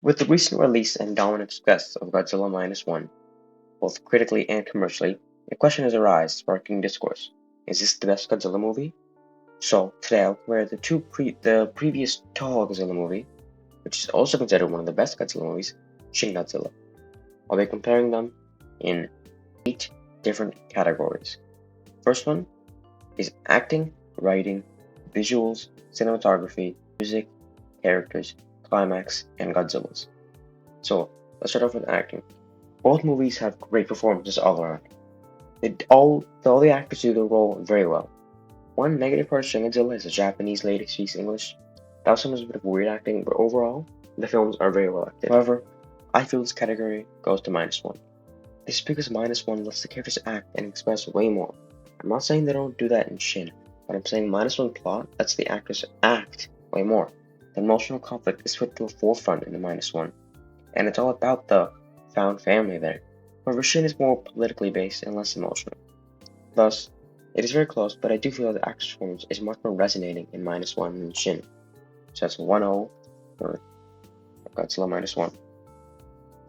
With the recent release and dominant success of Godzilla Minus One, both critically and commercially, a question has arisen, sparking discourse. Is this the best Godzilla movie? So, today I'll compare the previous Toho Godzilla movie, which is also considered one of the best Godzilla movies, Shin Godzilla. I'll be comparing them in 8 different categories. First one is acting, writing, visuals, cinematography, music, characters, climax, and Godzillas. So, let's start off with acting. Both movies have great performances all around. All the actors do their role very well. One negative part of Shin Godzilla is the Japanese lady speaks English. That was sometimes a bit of weird acting, but overall, the films are very well acted. However, I feel this category goes to -1. This is because -1 lets the characters act and express way more. I'm not saying they don't do that in Shin, but I'm saying -1 plot lets the actors act way more. The emotional conflict is put to the forefront in the -1, and it's all about the found family there. However, Shin is more politically based and less emotional. Thus, it is very close, but I do feel that the actor's performance is much more resonating in -1 than Shin. So that's 1-0 for Godzilla -1.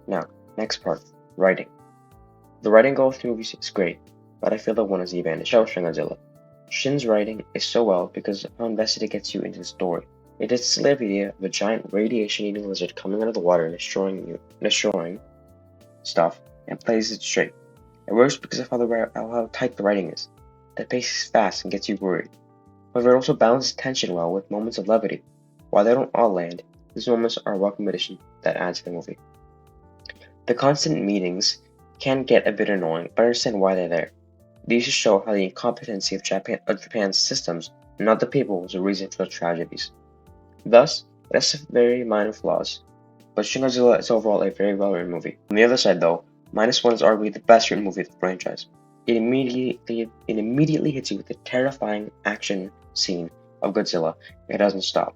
Now, next part, writing. The writing goal of the movies is great, but I feel that one is the advantage of Shin Godzilla. Shin's writing is so well because of how invested it gets you into the story. It is the silly idea of a giant radiation-eating lizard coming out of the water and destroying stuff, and plays it straight. It works because of how tight the writing is. The pace is fast and gets you worried. However, it also balances tension well with moments of levity. While they don't all land, these moments are a welcome addition that adds to the movie. The constant meetings can get a bit annoying, but I understand why they're there. These just show how the incompetency of Japan's systems, not the people, was the reason for the tragedies. Thus, it has some very minor flaws, but Shin Godzilla is overall a very well-written movie. On the other side, though, -1 is arguably the best written movie of the franchise. It immediately hits you with the terrifying action scene of Godzilla, and it doesn't stop.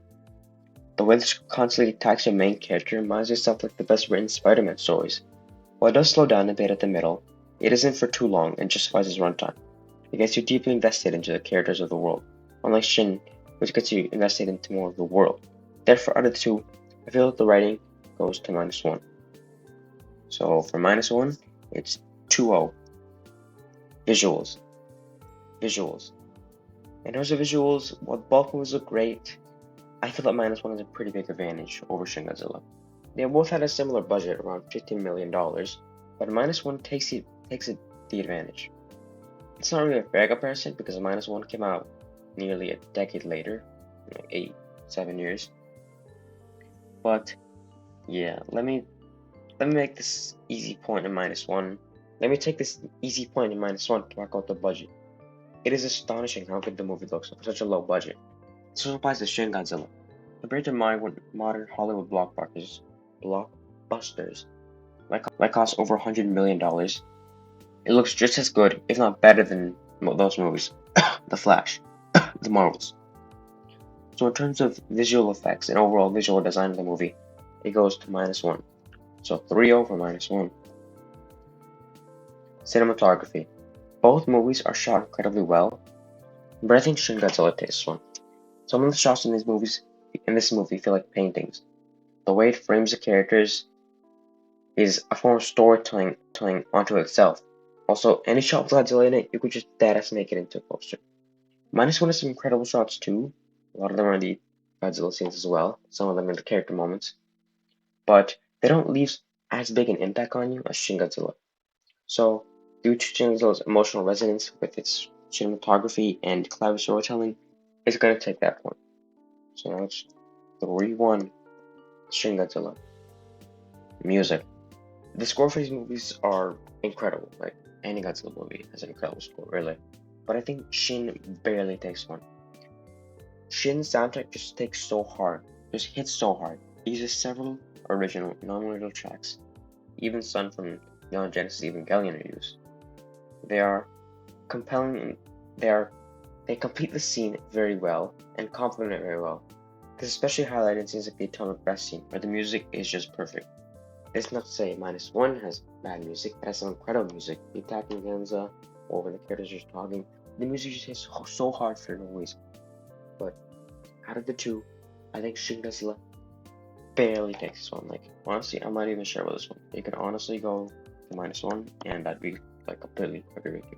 The way this constantly attacks your main character reminds me of stuff like the best written Spider-Man stories. While it does slow down a bit at the middle, it isn't for too long and justifies its runtime. It gets you deeply invested into the characters of the world, unlike Shin, which gets you invested into more of the world. Therefore, out of the two, I feel that the writing goes to -1. So for -1, it's 2-0. Visuals. In terms of visuals, while both movies look great, I feel that -1 has a pretty big advantage over Shin Godzilla. They both had a similar budget, around $15 million, but -1 takes the advantage. It's not really a fair comparison because -1 came out nearly a decade later, like 7 years. But yeah, let me make this easy point in -1. Let me take this easy point in -1 to talk about the budget. It is astonishing how good the movie looks for such a low budget. This applies to Shin Godzilla. Compared to modern Hollywood blockbusters might cost over $100 million. It looks just as good, if not better than those movies. The Flash, the Marvels. So in terms of visual effects and overall visual design of the movie, it goes to -1. So 3-0 for -1. Cinematography. Both movies are shot incredibly well, but I think Shin Godzilla takes one. Some of the shots in this movie feel like paintings. The way it frames the characters is a form of storytelling onto itself. Also, any shot with Godzilla in it, you could just deadass make it into a poster. -1 has some incredible shots too. A lot of them are in the Godzilla scenes as well. Some of them are the character moments. But they don't leave as big an impact on you as Shin Godzilla. So, due to Shin Godzilla's emotional resonance with its cinematography and clever storytelling, it's going to take that point. So now it's 3-1 Shin Godzilla. Music. The score for these movies are incredible. Like, any Godzilla movie has an incredible score, really. But I think Shin barely takes one. Shin's soundtrack just hits so hard. It uses several original, non-original tracks. Even some from Neon Genesis Evangelion are used. They are compelling and they complete the scene very well and complement it very well. This is especially highlighted in scenes like the atomic breath scene, where the music is just perfect. It's not to say -1 has bad music, it has some incredible music. The attacking Genza, or when the characters are talking, the music just hits so hard for no reason. But out of the two, I think Shin Godzilla barely takes this one. Like, honestly, I'm not even sure about this one. You could honestly go to -1, and I'd be like completely agree with you.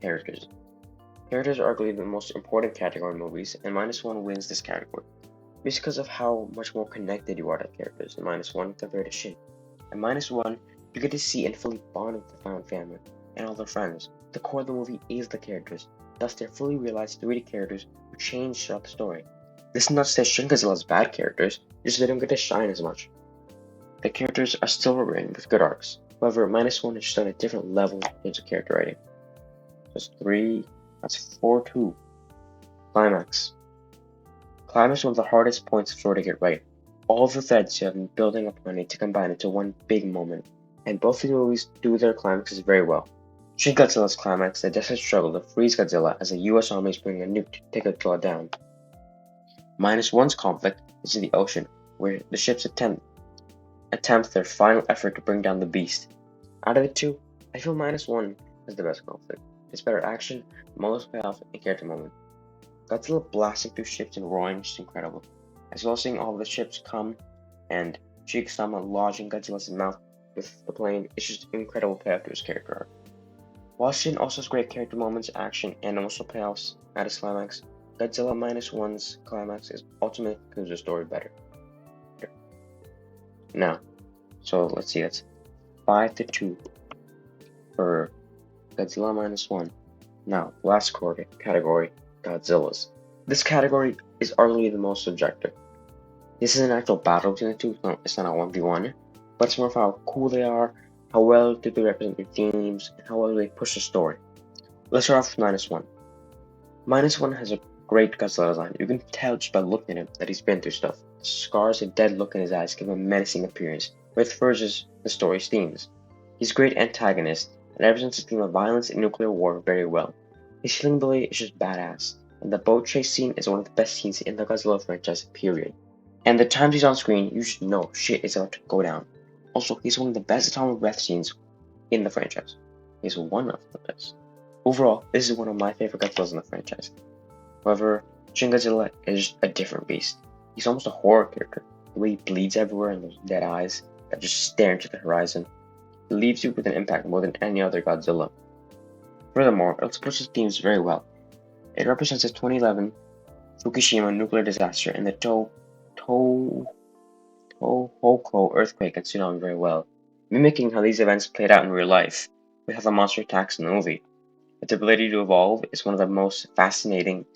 Characters. Characters are arguably the most important category in movies, and -1 wins this category. Just because of how much more connected you are to characters in -1 compared to Shin. At -1, you get to see and fully bond with the found family and all their friends. The core of the movie is the characters, thus they're fully realized 3D characters who change throughout the story. This is not to say Shin Godzilla's bad characters, just they don't get to shine as much. The characters are still written with good arcs. However, -1 is just on a different level in terms of character writing. That's 4-2. Climax. Climax is one of the hardest points of story to get right. All of the threads you have been building upon need to combine into one big moment, and both of the movies do their climaxes very well. Shin Godzilla's climax, the desperate struggle to freeze Godzilla as the US Army is bringing a nuke to take Godzilla down. -1's conflict is in the ocean, where the ships attempt their final effort to bring down the beast. Out of the two, I feel -1 has the best conflict. It's better action, most payoff, and character moment. Godzilla blasting through ships and roaring is just incredible, as well as seeing all the ships come and Shikisama lodging Godzilla's mouth with the plane. It's just an incredible payoff to his character arc. While Shin also has great character moments, action, and emotional payoffs at his climax, Godzilla -1's climax is ultimately concludes the story better. Now, so let's see, that's 5-2 for Godzilla -1. Now, last category, Godzillas. This category is arguably the most subjective. This is an actual battle between the two, it's not a 1v1, but it's more of how cool they are, how well do they represent their themes, and how well they push the story. Let's start off with -1. -1 has a great Godzilla design. You can tell just by looking at him that he's been through stuff. The scars and dead look in his eyes give him a menacing appearance, which furthers the story's themes. He's a great antagonist, and represents the theme of violence and nuclear war very well. His healing ability is just badass, and the boat chase scene is one of the best scenes in the Godzilla franchise, period. And the times he's on screen, you just know shit is about to go down. Also, he's one of the best atomic breath scenes in the franchise. He's one of the best. Overall, this is one of my favorite Godzillas in the franchise. However, Shin Godzilla is a different beast. He's almost a horror character. The way he bleeds everywhere and those dead eyes that just stare into the horizon. It leaves you with an impact more than any other Godzilla. Furthermore, it also pushes themes very well. It represents the 2011 Fukushima nuclear disaster and the Tohoku earthquake and tsunami very well, mimicking how these events played out in real life, with how the monster attacks in the movie. Its ability to evolve is one of the most fascinating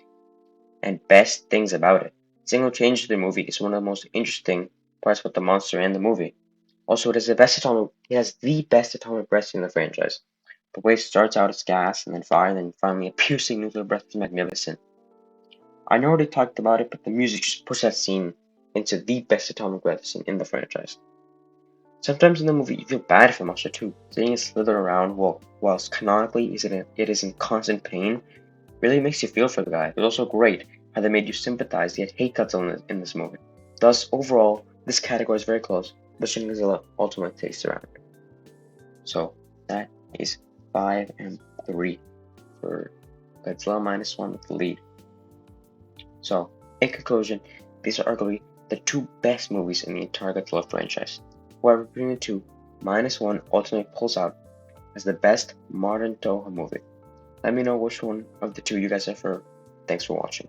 and best things about it. Single change to the movie is one of the most interesting parts about the monster and the movie. Also, it has the best atomic breath in the franchise. The way it starts out as gas, and then fire, and then finally a piercing nuclear breath is magnificent. I know I already talked about it, but the music just puts that scene into the best atomic breath scene in the franchise. Sometimes in the movie, you feel bad for the monster too. Seeing it slither around whilst canonically it is in constant pain really makes you feel for the guy. It's also great how they made you sympathize yet hate Godzilla in this movie. Thus, overall, this category is very close, but Shin Godzilla ultimately takes the round. So, that is 5-3 for Godzilla -1 with the lead. So, in conclusion, these are arguably the two best movies in the entire Godzilla franchise. However, between the two, -1 ultimately pulls out as the best modern Toho movie. Let me know which one of the two you guys prefer. Thanks for watching.